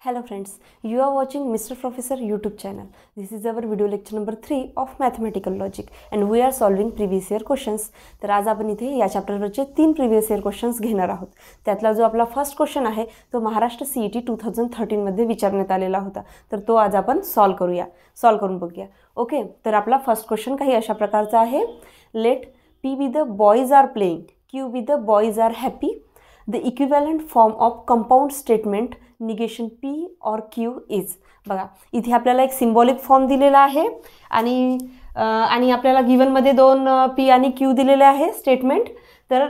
Hello friends, you are watching Mr. Professor YouTube channel. This is our video lecture number 3 of mathematical logic and we are solving previous year questions. तर आज आपण इथे या चॅप्टरवरचे 3 previous year questions घेणार आहोत. त्यातला जो आपला फर्स्ट क्वेश्चन आहे तो महाराष्ट्र CET 2013 मध्ये विचारण्यात आलेला होता. तर तो आज आपण सॉल्व करून बघूया. ओके, तर आपला फर्स्ट क्वेश्चन काही अशा प्रकारचा आहे. Let P with the boys are playing, Q with the boys are happy. The equivalent form of compound statement negation P or Q is. बघा इथे आपल्याला एक सिम्बॉलिक फॉर्म दिलेला आहे आणि आपल्याला गिवन मध्ये दोन P आणि Q दिलेले आहे स्टेटमेंट. तर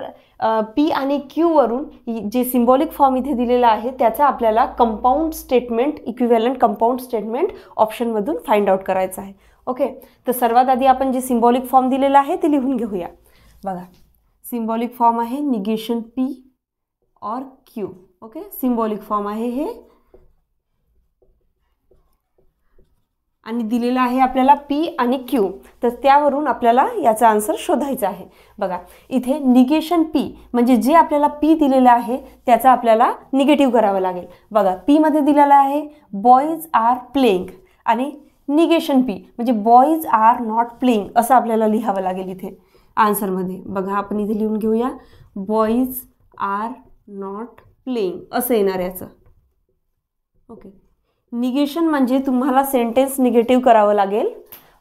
P आणि Q वरून जे सिम्बॉलिक फॉर्म इथे दिलेला आहे त्याचा आपल्याला compound statement equivalent compound statement option मधून फाइंड आउट करायचं आहे. ओके, तर सर्वात आधी आपण जे सिम्बॉलिक फॉर्म दिलेला आहे ते लिहून घेऊया. बघा सिम्बॉलिक फॉर्म आहे निगेशन P और Q. ओके, सिम्बॉलिक फॉर्म आहे हे आणि दिलेला आहे आपल्याला P आणि Q. तर त्यावरून आपल्याला याचा आन्सर शोधायचा आहे. बघा इथे निगेशन P म्हणजे जे आपल्याला P दिलेला आहे त्याचा आपल्याला निगेटिव्ह करावं लागेल. बघा P मध्ये दिलेला आहे बॉयज आर प्लेइंग आणि निगेशन P म्हणजे बॉयज आर नॉट प्लेइंग असं आपल्याला लिहावं लागेल इथे आन्सर मध्ये. बघा आपण इथे लिहून घेऊया बॉयज आर नॉट प्लेइंग असं येणार याचं. ओके, निगेशन म्हणजे तुम्हाला सेंटेन्स निगेटिव्ह करावं लागेल.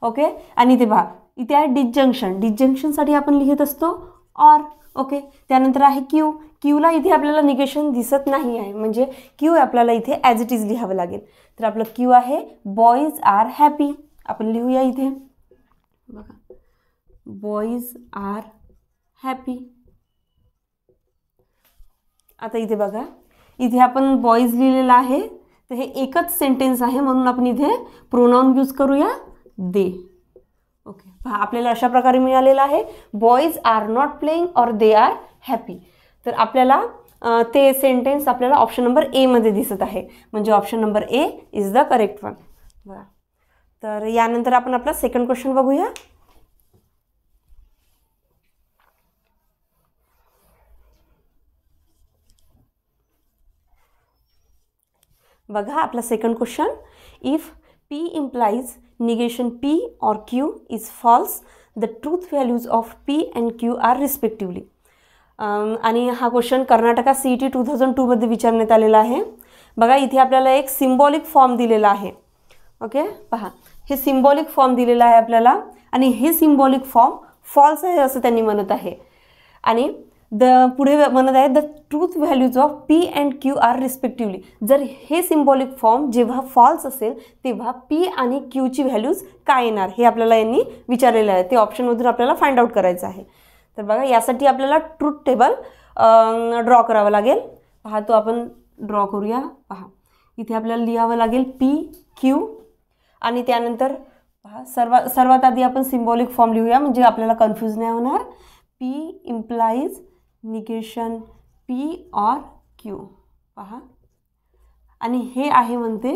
ओके, आणि ते पहा इथे आहे डिसजंक्शन. डिसजंक्शनसाठी आपण लिहित असतो ऑर. ओके, त्यानंतर आहे क्यू. क्यूला इथे आपल्याला निगेशन दिसत नाही आहे म्हणजे क्यू आपल्याला इथे ॲज इट इज लिहावं लागेल. तर आपलं क्यू आहे बॉयज आर हॅपी. आपण लिहूया इथे बघा बॉयज आर हॅपी. आता इथे बघा इथे आपण बॉयज लिहिलेला आहे तर हे एकच सेंटेन्स आहे म्हणून आपण इथे प्रोनाउन यूज करूया दे. ओके, पहा आपल्याला अशा प्रकारे मिळालेला आहे बॉयज आर नॉट प्लेइंग और दे आर हॅपी. तर आपल्याला ते सेंटेन्स आपल्याला ऑप्शन नंबर ए मध्ये दिसत आहे म्हणजे option number A is the correct one. बघा तर यानंतर आपण आपला सेकंड क्वेश्चन बघूया. बघा आपला second question. If P implies negation P or Q is false, the truth values of P and Q are respectively. आणि हा क्वेश्चन कर्नाटका CET 2002 मध्ये विचारण्यात आलेला आहे. बघा इथे आपल्याला एक सिम्बॉलिक फॉर्म दिलेला आहे. ओके, पहा हे सिम्बॉलिक फॉर्म दिलेला आहे आपल्याला आणि हे सिम्बॉलिक फॉर्म फॉल्स आहे असं त्यांनी म्हणत आहे आणि पुढे म्हणत आहे the truth values of P and Q are respectively. जर हे सिम्बॉलिक फॉर्म जेव्हा फॉल्स असेल तेव्हा P आणि Q ची व्हॅल्यूज काय येणार हे आपल्याला यांनी विचारलेलं आहे. ते ऑप्शनमधून आपल्याला फाइंड आउट करायचं आहे. तर बघा यासाठी आपल्याला ट्रूथ टेबल ड्रॉ करावं लागेल. पहा तो आपण ड्रॉ करूया. पहा इथे आपल्याला लिहावं लागेल P Q आणि त्यानंतर पहा सर्वात आधी आपण सिम्बॉलिक फॉर्म लिहूया म्हणजे आपल्याला कन्फ्यूज नाही होणार. P इम्प्लाइज निगेशन P और Q. पहा आणि हे आहे म्हणते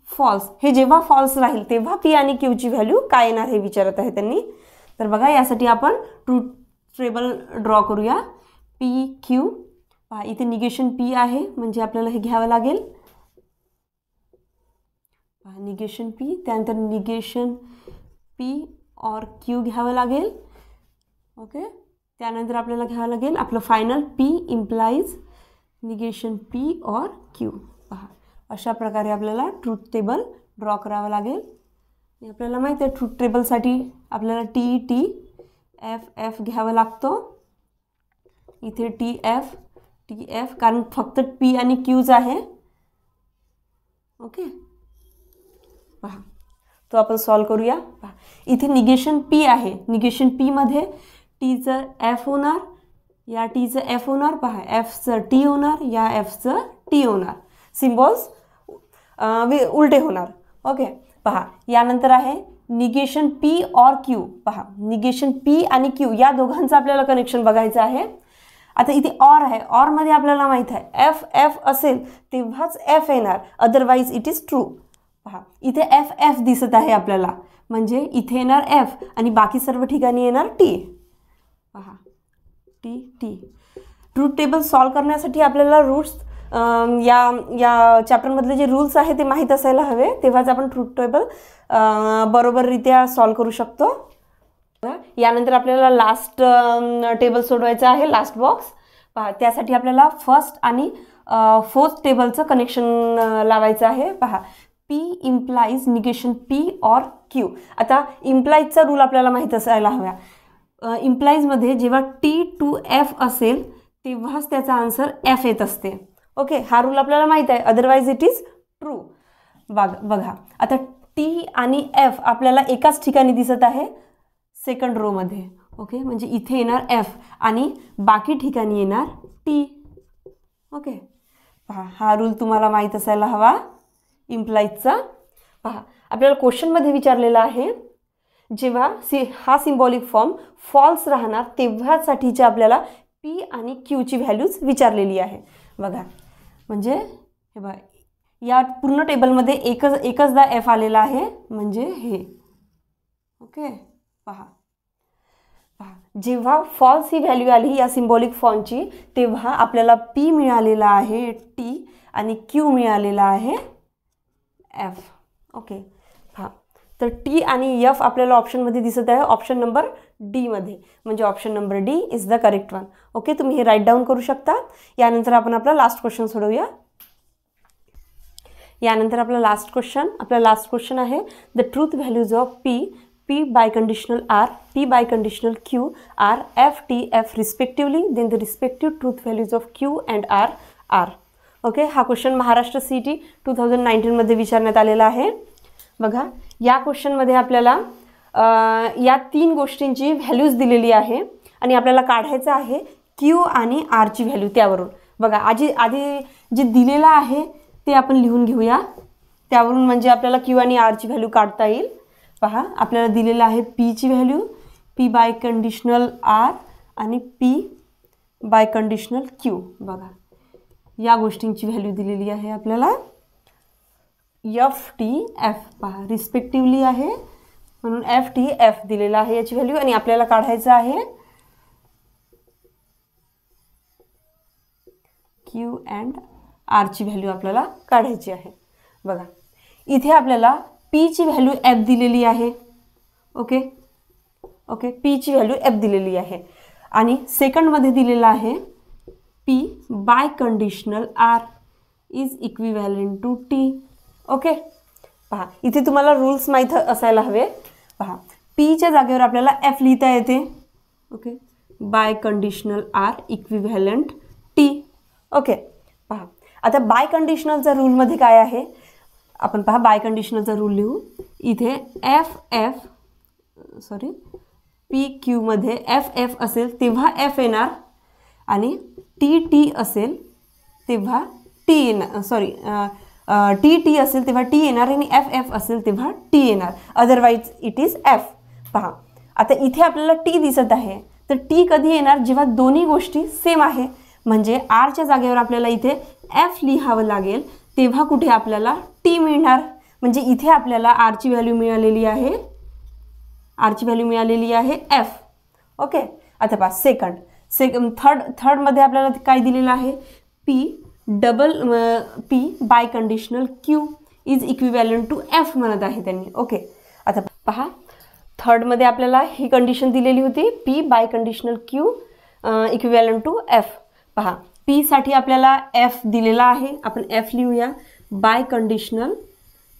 फॉल्स. हे जेव्हा फॉल्स राहील तेव्हा P आणि Q ची व्हॅल्यू काय येणार हे विचारत आहे त्यांनी. तर बघा यासाठी आपण ट्रूथ टेबल ड्रॉ करूया. P Q. पहा इथे निगेशन P आहे म्हणजे आपल्याला हे घ्यावं लागेल. पहा निगेशन P त्यानंतर निगेशन P और Q घ्यावं लागेल. ओके, त्यानंतर आपल्याला घ्यावं लागेल आपलं final P implies negation P और Q. पहा अशा प्रकारे आपल्याला ट्रूथ टेबल ड्रॉ करावं लागेल. आपल्याला माहिती आहे ट्रूथ टेबलसाठी आपल्याला T F घ्यावं लागतो. इथे T F कारण फक्त P आणि Qच आहे. ओके, पहा तो आपण सॉल्व करूया. पहा इथे निगेशन P आहे. निगेशन P मध्ये टीचं F होणार, या टीचं F होणार. पहा Fचं T होणार, या Fचं T होणार. सिम्बॉल्स उलटे होणार. ओके, पहा यानंतर आहे निगेशन P और Q. पहा निगेशन P आणि Q या दोघांचं आपल्याला कनेक्शन बघायचं आहे. आता इथे ऑर आहे. ऑरमध्ये आपल्याला माहीत आहे F असेल तेव्हाच F येणार अदरवाईज इट इज ट्रू. पहा इथे F दिसत आहे आपल्याला म्हणजे इथे येणार F आणि बाकी सर्व ठिकाणी येणार T. पहा T. ट्रूथ टेबल सॉल्व करण्यासाठी आपल्याला रूट्स या चॅप्टरमधले जे रूल्स आहे ते माहीत असायला हवे, तेव्हाच आपण ट्रूथ टेबल बरोबररित्या सॉल्व करू शकतो. यानंतर आपल्याला लास्ट टेबल सोडवायचं आहे, लास्ट बॉक्स. पहा, त्यासाठी आपल्याला फर्स्ट आणि फोर्थ टेबलचं कनेक्शन लावायचं आहे. पहा, P इम्प्लाइज निगेशन P और Q. आता इम्प्लाइजचा रूल आपल्याला माहीत असायला हवा. इम्प्लाइजमध्ये जेव्हा T टू F असेल तेव्हाच त्याचा आन्सर F येत असते. ओके, हा रूल आपल्याला माहीत आहे, अदरवाईज इट इज ट्रू. बघा आता T आणि F आपल्याला एकाच ठिकाणी दिसत आहे, सेकंड रोमध्ये. ओके, म्हणजे इथे येणार F आणि बाकी ठिकाणी येणार T. ओके, पहा, हा रूल तुम्हाला माहीत असायला हवा इम्प्लाइजचा. पहा, आपल्याला क्वेश्चनमध्ये विचारलेला आहे, जेव्हा हा सिम्बॉलिक फॉर्म फॉल्स राहणार तेव्हासाठीच्या आपल्याला P आणि Q ची व्हॅल्यूज विचारलेली आहे. बघा, म्हणजे हे बघा, या पूर्ण टेबलमध्ये एकचदा F आलेला आहे, म्हणजे हे. ओके, पहा, जेव्हा फॉल्स ही व्हॅल्यू आली या सिम्बॉलिक फॉर्मची तेव्हा आपल्याला P मिळालेला आहे T आणि Q मिळालेला आहे F. ओके, हां, तर T आणि F आपल्याला ऑप्शनमध्ये दिसत आहे, ऑप्शन नंबर डी मध्ये, म्हणजे option number D is the correct one. Okay, तुम्ही हे राईट डाऊन करू शकता. यानंतर आपण आपला लास्ट क्वेश्चन सोडवूया. यानंतर आपला लास्ट क्वेश्चन आहे, the truth values of P by conditional R, P by conditional Q are F, T, F respectively, then the respective truth values of Q and R are. Okay, हा question Maharashtra CET 2019 मध्ये विचारण्यात आलेला आहे. बघा, या क्वेश्चनमध्ये आपल्याला या तीन गोष्टींची व्हॅल्यूज दिलेली आहे आणि आपल्याला काढायचं आहे Q आणि R ची व्हॅल्यू त्यावरून. बघा, आधी जे दिलेलं आहे ते आपण लिहून घेऊया, त्यावरून म्हणजे आपल्याला Q आणि R ची व्हॅल्यू काढता येईल. पहा, आपल्याला दिलेलं आहे P ची value, P by conditional R आणि P बाय कंडिशनल Q. बघा, या गोष्टींची व्हॅल्यू दिलेली आहे आपल्याला, F, T, F. पहा, रिस्पेक्टिव्हली आहे म्हणून F, T, F दिलेला आहे याची व्हॅल्यू, आणि आपल्याला काढायचं आहे Q अँड R ची व्हॅल्यू आपल्याला काढायची आहे. बघा, इथे आपल्याला P ची व्हॅल्यू F दिलेली आहे. ओके, P ची व्हॅल्यू F दिलेली आहे आणि सेकंडमध्ये दिलेला आहे P by conditional R is equivalent to T. Okay, पहा, इथे तुम्हाला रूल्स माहीत असायला हवे. पहा, P च्या जागेवर आपल्याला F लिहिता येते. Okay, by conditional R equivalent T. Okay, पहा, आता बाय कंडिशनलचा रूलमध्ये काय आहे, आपण पहा बाय कंडिशनलचा रूल लिहू. इथे P Q मध्ये F असेल तेव्हा F येणार आणि T असेल तेव्हा T येणार, T असेल तेव्हा T येणार आणि F असेल तेव्हा T येणार, अदरवाईज इट इज F. पहा, आता इथे आपल्याला T दिसत आहे, तर T कधी येणार, जेव्हा दोन्ही गोष्टी सेम आहे, म्हणजे R च्या जागेवर आपल्याला इथे F लिहावं लागेल, तेव्हा कुठे आपल्याला T मिळणार, म्हणजे इथे आपल्याला R ची व्हॅल्यू मिळालेली आहे F. ओके, आता पहा थर्डमध्ये आपल्याला काय दिलेलं आहे, P by conditional Q is equivalent to F म्हणत आहे त्यांनी. ओके, आता पहा थर्डमध्ये आपल्याला ही कंडिशन दिलेली होती, P by conditional Q equivalent to F. पहा, P साठी आपल्याला F दिलेला आहे, आपण F लिहूया, बाय कंडिशनल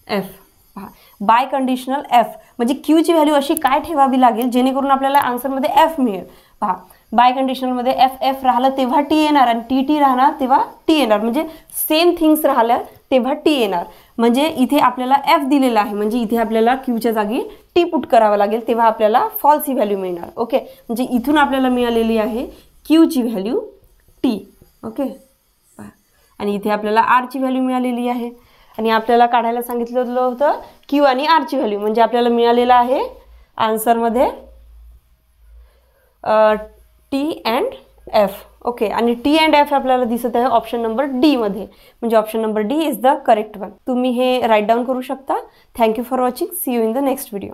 F. पहा, बाय कंडिशनल F म्हणजे Q ची व्हॅल्यू अशी काय ठेवावी लागेल जेणेकरून आपल्याला आन्सरमध्ये F मिळेल. पहा, बाय कंडिशनलमध्ये F राहिलं तेव्हा T येणार आणि T राहणार तेव्हा T येणार, म्हणजे सेम थिंग्स राहिल्या तेव्हा T येणार. म्हणजे इथे आपल्याला F दिलेला आहे, म्हणजे इथे आपल्याला Q च्या जागी T पुट करावा लागेल, तेव्हा आपल्याला फॉल्स ही व्हॅल्यू मिळणार. ओके, म्हणजे इथून आपल्याला मिळालेली आहे Q ची व्हॅल्यू T. ओके, आणि इथे आपल्याला R ची व्हॅल्यू मिळालेली आहे आणि आपल्याला काढायला सांगितलेलं होतं Q आणि R ची व्हॅल्यू, म्हणजे आपल्याला मिळालेलं आहे आन्सरमध्ये T अँड F. ओके, आणि T अँड F आपल्याला दिसत आहे ऑप्शन नंबर डी मध्ये, म्हणजे option number D is the correct one. तुम्ही हे राईट डाऊन करू शकता. Thank you for watching. See you in the next video.